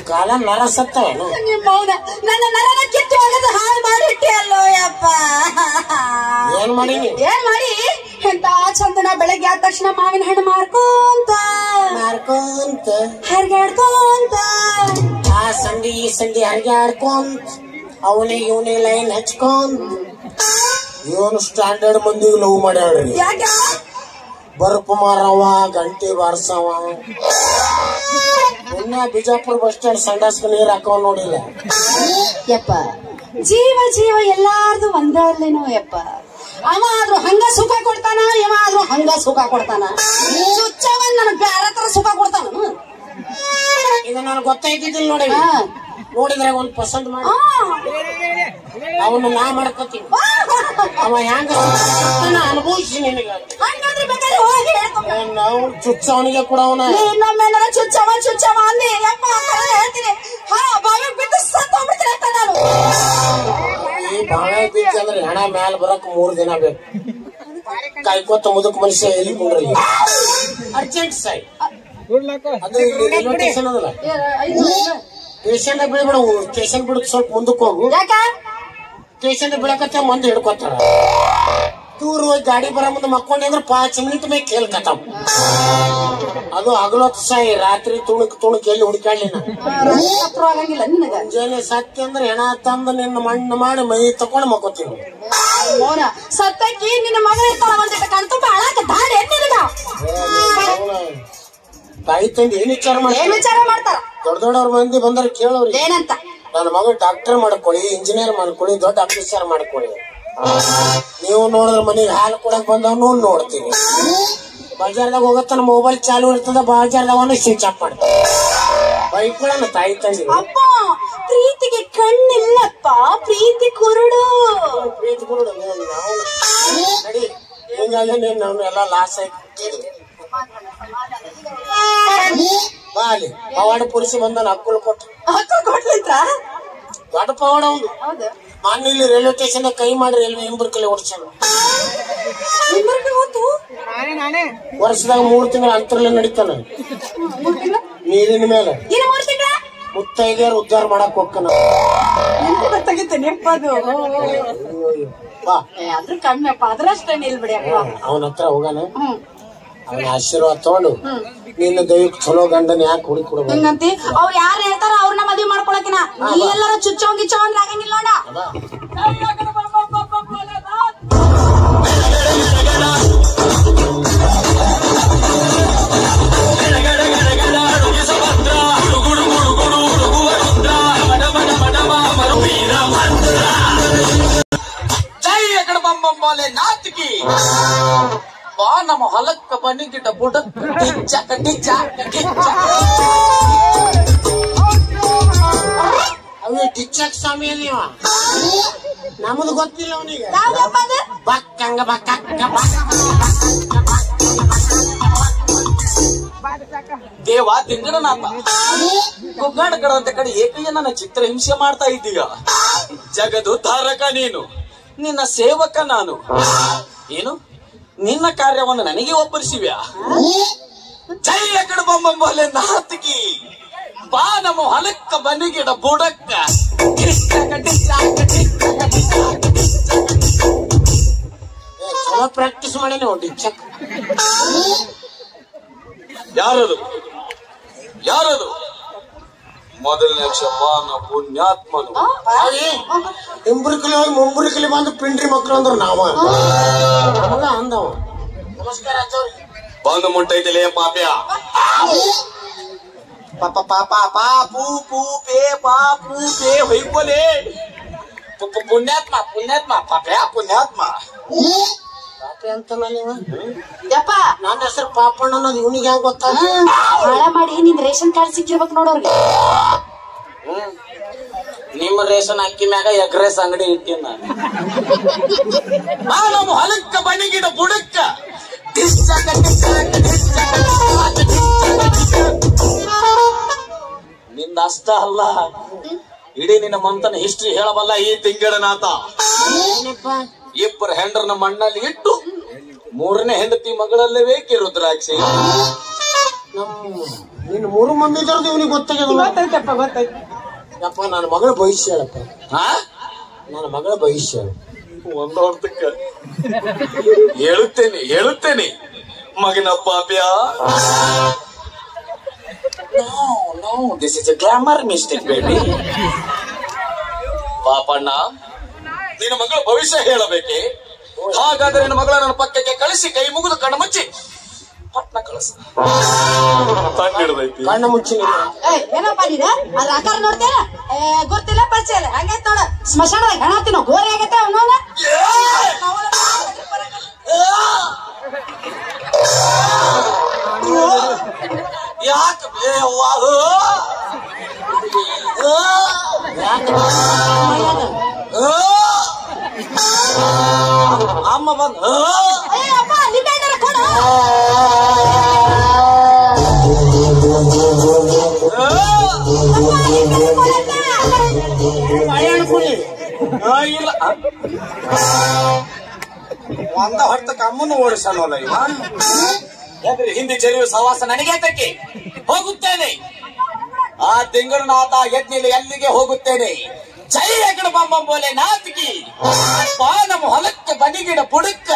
ಕಾಲ ನರ ಸತ್ತವೇನು ಮೌನ ನನ್ನ ನರನ ಕಿತ್ತು ಹೋಗದ ಹಾಳು ಮಾಡಿಟ್ಟೆ ಅಲ್ಲೋ ಯಪ್ಪ. ಏನ್ ಮಾಡಿ ಎಂತ ಚಂದನ ಬೆಳಗ್ಗೆ ಆದ ತಕ್ಷಣ ಮಾವಿನ ಹಣ್ಣು ಮಾರ್ಕೊಂತ ಹರಿಗಾಡ್ಕೊಂತ ಆ ಸಂಡಿ ಈ ಸಂಡಿ ಹರಿಗಾಡ್ಕೊಂತ ಅವನೇ ಇವನೇ ಲೈನ್ ಹಚ್ಕೊಂತ ಇವನು ಸ್ಟ್ಯಾಂಡರ್ಡ್ ಮಂದಿಗೆ ಲವ್ ಮಾಡ್ಯಾಳ್ರಿ. ಯಾಕೆ ಬರ್ಪ ಮಾರವ ಗಂಟೆ ಬಾರ್ಸವ ಇನ್ನ ಬಿಜಾಪುರ ಬಸ್ ಸ್ಟ್ಯಾಂಡ್ ಸಂಡಾಸ್ಕ ನೀರ್ ಹಾಕವ್ ನೋಡಿಲ್ಲ ಯಪ್ಪ. ಜೀವ ಎಲ್ಲಾರ್ದು ಒಂದಲ್ಲೇನೋ ಯಪ್ಪ. ಅವ ಆದ್ರೂ ಹಂಗ ಸುಖ ಕೊಡ್ತಾನ, ಇವ ಆದ್ರೂ ಹಂಗ ಸುಖ ಕೊಡ್ತಾನ. ಚುಚ್ಚವನ್ ನನಗ್ ಬ್ಯಾರೆ ತರ ಸುಖ ಕೊಡ್ತಾನ. ಇದು ನನಗೆ ಗೊತ್ತಾಯ್ತಿದ್ದಿಲ್ಲ ನೋಡಿ. ನೋಡಿದ್ರೆ ಒಂದ್ ಪಸಂದ್ ಮಾಡಿ ಅವನು ನಾ ಮಾಡ್ಕೋತೀನಿ. ಅವ ಹೆಂಗ ಅನುಭವಿಸಿ ನಿನಗ ನಾವು ಚುಚ್ಚವನಿಗೆ ಕೊಡವನ ಇನ್ನೊಮ್ಮೆ ಚುಚ್ಚವ ಅಂದಿ ಯಪ್ಪ ಹೇಳ್ತೀನಿ. ಬಾವಿ ಬಿದ್ದು ಸತ್ತೋಗ್ಬಿಡ್ತೀನಿ ಅಂತ ನಾನು. ಈ ಬಾಳ ಬೀಚ್ ಅಂದ್ರೆ ಹೆಣ ಮ್ಯಾಲ ಬರಕ್ 3 ದಿನ ಬೇಕು. ಕಾಯ್ಕೋತ ಮುದುಕ್ ಮನುಷ್ಯ ಎಲ್ಲಿಕೊಂಡ್ರಿ ಅರ್ಜೆಂಟ್ ಸೈ ಅದು ರೈಲ್ವೆ ಸ್ಟೇಷನ್ ಅದಲ್ಲ. ಸ್ಟೇಷನ್ ಬೀಳ್ಬೇಡ, ಸ್ಟೇಷನ್ ಬಿಡಕ್ ಸ್ವಲ್ಪ ಮುಂದಕ್ಕೆ ಹೋಗು. ಸ್ಟೇಷನ್ ಬೀಳಕತ್ತ ಮಂದಿ ಹಿಡ್ಕೊತಾರ. ದೂರ ಹೋಗಿ ಗಾಡಿ ಬರ ಮುಂದೆ ಮಕ್ಕೊಂಡಿ ಅಂದ್ರೆ 5 ಮಿನಿಟ್ ಮೇಲೆ ಕೇಲ್ ಕತಾವ್. ಅದು ಹಗಲೊತ್ತು ಸಾಯಿ, ರಾತ್ರಿ ತುಣುಕ್ ಎಲ್ಲಿ ಹುಡುಕಾಡ್ಲಿ ಆಗಂಗಿಲ್ಲ ನಿನಗ. ಮುಂಜಾನೆ ಸತ್ಯ ಅಂದ್ರೆ ಹೆಣ ತಂದು ನಿನ್ನ ಮಣ್ಣು ಮಾಡಿ ಮೈ ತಕೊಂಡ್ ಮಕ್ಕೋತೀವಿ. ಸತ್ತಕ್ಕಿ ನಿನ್ನ ಮಗ ಇರ್ತಾಳ ಒಂದಿಟ್ಟ ಕಣ್ತುಂಬ ಹಾಳಾಕ ದಾಡಿ ನಿನಗ. ತಾಯಿ ತಂದೆ ಏನ್ ವಿಚಾರ ಮಾಡ್ತಾರ? ದೊಡ್ಡವ್ರ ಮಂದಿ ಬಂದ್ರೆ ಕೇಳೋರಿ ಏನಂತ? ನನ್ನ ಮಗ ಡಾಕ್ಟರ್ ಮಾಡ್ಕೊಳ್ಳಿ, ಇಂಜಿನಿಯರ್ ಮಾಡ್ಕೊಳ್ಳಿ, ದೊಡ್ಡ ಆಫೀಸರ್ ಮಾಡ್ಕೊಳ್ಳಿ. ನೀವು ನೋಡಿದ್ರ ಮನೆಗೆ ಹಾಲು ಕೊಡಕ್ ಬಂದವನು ನೋಡ್ತೀವಿ. ಬಜಾರ್ದಾಗ ಹೋಗತ್ತಾನ ಮೊಬೈಲ್ ಚಾಲು ಇರ್ತದ, ಬಜಾರ್ದಾಗ ಸ್ವಿಚ್ ಆಫ್ ಮಾಡ್ತಾವ. ಬೈಕೊಳ್ಳೋಣ ತಾಯಿ ತಂದೆ. ಅಪ್ಪ ಪ್ರೀತಿಗೆ ಕಣ್ಣಿಲ್ಲಪ್ಪ, ಪ್ರೀತಿ ಕುರುಡು. ನಾವು ನಡಿ ಹಿಂಗಾಗಿ ನೀನು ಎಲ್ಲ ಲಾಸ್ ಆಯ್ತು. ಬಾಲಿ ಪವಾಡ ಪುರುಷ ಬಂದನ ಹಕ್ಕುಲ್ ಕೊಟ್ಲಿಂತ ದೊಡ್ಡ ಪವಾಡ ಒಂದು. ಮಾನ್ಯ ಇಲ್ಲಿ ರೈಲ್ವೆ ಸ್ಟೇಷನ್ ಕೈ ಮಾಡಿ ರೈಲ್ವೆ ಹಿಂಬರ್ಕಲ್ಲಿ ಓಡಿಸ್ಯಾನ. ವರ್ಷದಾಗ 3 ತಿಂಗಳ ಅಂತರಲ್ಲೇ ನಡೀತಾನ ನೀರಿನ ಮೇಲೆ. ಮುತ್ತೈದೆಯರು ಉದ್ಧಾರ ಮಾಡಕ್ ಹೋಗ್ತಾನ. ಕಮ್ಮಿ ಅಪ್ಪ, ಅದ್ರಷ್ಟೇ ನಿಲ್ಬಿಡಿ ಅಪ್ಪ. ಅವನ ಹತ್ರ ಹೋಗಾನ, ಅವನ ಆಶೀರ್ವಾದ ತಗೊಂಡು ನಿನ್ನ ದೈವಕ್ಕೆ ಚಲೋ ಗಂಡನ ಯಾಕೆ ಹುಡುಕಿ ಕೊಡ್ಬೇಕು ಹಿಂಗಂತಿ. ಅವ್ರು ಯಾರು ಹೇಳ್ತಾರ ಅವ್ರನ್ನ ಮದ್ವೆ ಮಾಡ್ಕೊಳಕಿನ ನೀ ಎಲ್ಲಾರ ಚುಚ್ಚೋ ಅಂದ್ರೆ ಆಗಂಗಿಲ್ಲ ನೋಡ. ನಾತಿಕಿ ಬಾ ನಮ್ಮ ಹೊಲಕ್ಕ ಬನ್ನಿಗಿಟ್ಟ ಬುಡಕ್ ಅವೇ ಟಿಚ್ಚಕ್ ಸ್ವಾಮಿ ನೀವ ನಮ್ದು ಗೊತ್ತಿಲ್ಲ ಅವನಿಗೆ. ಬಕ್ಕಂಗ ದೇವ ತಿಂಗಡನಾಥ ಗುಗ್ಗಾಡ ಕಡಂತ ಕಡೆ ಏಕಯ್ಯ ನನ್ನ ಚಿತ್ರ ಹಿಂಸೆ ಮಾಡ್ತಾ ಇದ್ದೀಗ. ಜಗದುದ್ಧಾರಕ ನೀನು, ನಿನ್ನ ಸೇವಕ ನಾನು. ಏನು ನಿನ್ನ ಕಾರ್ಯವನ್ನು ನನಗೆ ಒಪ್ಪರಿಸಿವ್ಯಾ? ಜೈ ಅಕಡ ಬೊಂಬೊಲೆ ನಾತಿಕಿ ಬಾ ನಮ್ಮ ಹೊಲಕ್ಕ ಬನ್ನಿಗಿಡ ಬುಡಕ್ಕ. ಪ್ರಾಕ್ಟೀಸ್ ಮಾಡಿ ನೋಡಿ. ಯಾರದು ಮೊದಲನೇ ಅಕ್ಷರ ಪುಣ್ಯಾತ್ಮನು. ಇಂಬ್ರಿಕಲಿ ಹೋಗಿ ಮುಂಬ್ರಿಕಲಿ ಬಂದು ಪಿಂಡ್ರಿ ಮಕ್ಕಳು ಅಂದ್ರು ನಾವ ಅಂದವ. ನಮಸ್ಕಾರ ಬಂದು ಮುಟ್ಟೈತಿಲೇ ಪಾಪ್ಯ. ಪಾಪ ಪಾಪ ಪಾಪು ಪೂಪೆ ಪಾಪು ಪೇ ಹೊಯ್ಕೋಲೆ ಪುಣ್ಯಾತ್ಮ ಪಾಪ್ಯ ಪುಣ್ಯಾತ್ಮ ಪಾಪೆ ಅಂತ ಯಪ್ಪ. ನನ್ನ ಹೆಸರು ಪಾಪಣ್ಣ ಅನ್ನೋದು ಇವನಿಗೆ ಹೆಂಗ್ ಗೊತ್ತಾ? ಹಾಳ ಮಾಡಿ ನಿನ್ ರೇಷನ್ ಕಾರ್ಡ್ ಸಿಕ್ಕಿರ್ಬೇಕು ನೋಡೋರ್ಗೆ. ನಿಮ್ಮ ರೇಷನ್ ಅಕ್ಕಿ ಮ್ಯಾಗ ಎಗ್ರೆಸ್ ಅಂಗಡಿ ಇಟ್ಟೀನಿ ನಾನು. ನಮ್ಮ ಹೊಲಕ್ಕ ಬನ್ನಿಗಿಡ ಬುಡಕ್ಕ. ನಿಂದ ಅಷ್ಟ ಅಲ್ಲ, ಇಡೀ ನಿನ್ನ ಮಂತನ ಹಿಸ್ಟ್ರಿ ಹೇಳಬಲ್ಲ ಈ ತಿಂಗಡನಾಥ. ಇಬ್ಬರು ಹೆಂಡ್ರನ್ನ ಮಣ್ಣಲ್ಲಿ ಇಟ್ಟು 3ನೇ ಹೆಂಡತಿ ಮಗಳಲ್ಲವೇ ರುದ್ರಾಕ್ಷಿ. ನಿನ್ನ ಮೂರು ಮಮ್ಮಿ ಇದ್ರದ್ದು ಇವನಿಗೆ ಗೊತ್ತಾಯ್ತಪ್ಪ ಗೊತ್ತಾಯ್ತು. ಯಪ್ಪ ನನ್ನ ಮಗಳ ಭವಿಷ್ಯ ಹೇಳಪ್ಪ. ನನ್ನ ಮಗಳ ಭವಿಷ್ಯ ಒಂದು ಹೊರತಕ್ಕ ಹೇಳುತ್ತೇನೆ ಮಗನ ಪಾಪ್ಯ. No, this is a grammar mistake, baby. Papanna, ನಿನ್ನ ಮಗಳ ಭವಿಷ್ಯ ಹೇಳಬೇಕೆ? ಹಾಗಾದ್ರೆ ನಿನ್ನ ಮಗಳ ನನ್ನ ಪಕ್ಕಕ್ಕೆ ಕಳಿಸಿ ಕೈ ಮುಗಿದು ಕಣ್ಣು ಮುಚ್ಚಿ ಪಟ್ನ ಕಳಿಸ. ತಂಡಿಡದೈತಿ ಕಣ್ಣು ಮುಚ್ಚಿ. ಏನಪ್ಪ ನೀನು ಅದ್ರ ಆಕಾರ ನೋಡ್ತೇನ? ಗೊತ್ತಿಲ್ಲ ಪರಿಚಯ ಇಲ್ಲ. ಹಂಗೈತ್ ನೋಡ, ಸ್ಮಶಾನದಾಗ ಹೆಣ ಹಾಕ್ತಿನೋ ಗೋರಿ ಆಗೈತೆ ಅವನೋನ. ಯಾಕೆ ಅಮ್ಮ ಬಂದ ಇಲ್ಲ ಒಂದ ಹೊರತಕ್ಕ ಅಮ್ಮನ್ನು ಓಡಿಸೋಲ್ಲ ಇವ. ಹಿಂದಿ ಚೆರಿಯುವ ಸವಾಸ ನನಗೆ ತಕ್ಕಿ ಹೋಗುತ್ತೇನೆ. ಆ ತಿಂಗಳನಾಥ ಯಜ್ಞಿಲಿ ಎಲ್ಲಿಗೆ ಹೋಗುತ್ತೇನೆ. ಜೈ ಅಗಡ ಬಂಬೋಲೆ ನಾತಿಕಿ ನಮ್ಮ ಹೊಲಕ್ಕೆ ಬದಿಗಿಡ ಬುಡಕ್ಕ